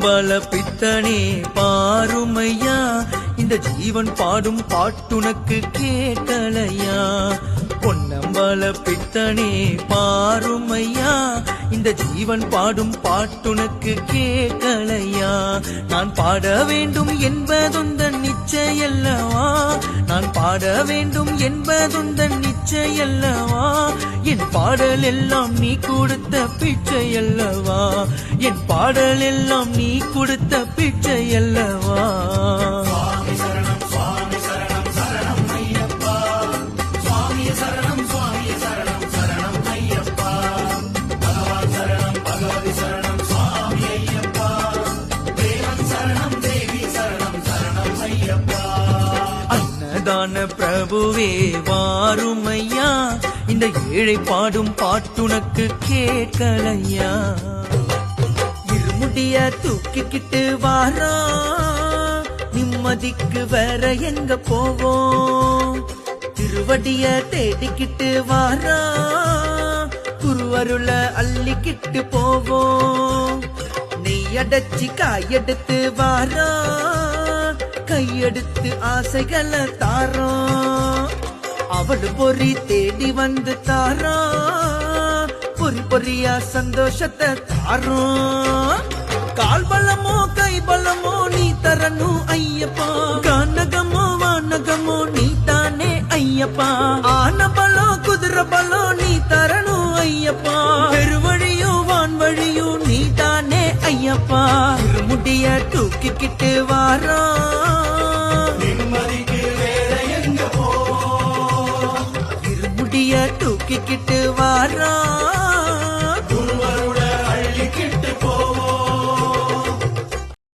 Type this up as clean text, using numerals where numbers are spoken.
பொன்னம்பல பித்தனே பாருமையா, இந்த ஜீவன் பாடும் பாட்டுனக்கு கேட்கலையா? பொன்னம்பல பித்தனே பாருமையா, இந்த ஜீவன் பாடும் பாட்டுனக்கு கேட்கலையா? நான் பாட வேண்டும் என்பதுந்தன் நிச்சயல்லவா? நான் பாட வேண்டும் என்பதுந்தன் நிச்சயல்லவா? என் பாடல் எல்லாம் நீ கொடுத்த பிச்சை அல்லவா? என் பாடல் எல்லாம் நீ கொடுத்த பிச்சை அல்லவா? அன்னதான பிரபுவே வாருமையா, இந்த ஏழை பாடும் பாட்டுனக்கு கேட்கலையா? இருமுடிய தூக்கிக்கிட்டு வாரா, நிம்மதிக்கு வேற எங்க போவோம்? திருவடிய தேடிக்கிட்டு வாரா, குருவருள அள்ளிக்கிட்டு போவோம். நெய் அடைச்சி காயெடுத்து வாரா, கையெடுத்து ஆசைகளை தாரோம். அவள் பொறி தேடி வந்து தாரா, பொறி பொறியா சந்தோஷத்தை தாரோம். கால் பலமோ கை பலமோ நீ தரணும் ஐயப்பா, கானகமோ வானகமோ நீ தானே ஐயப்பா. ஆன பலோ குதிரை பலோ நீ தரணும் ஐயப்பா, பெருவழியோ வான்வழியோ நீ தானே ஐயப்பா. முடிய தூக்கிக்கிட்டு வாரா, இருமுடிய தூக்கிக்கிட்டு வாரா.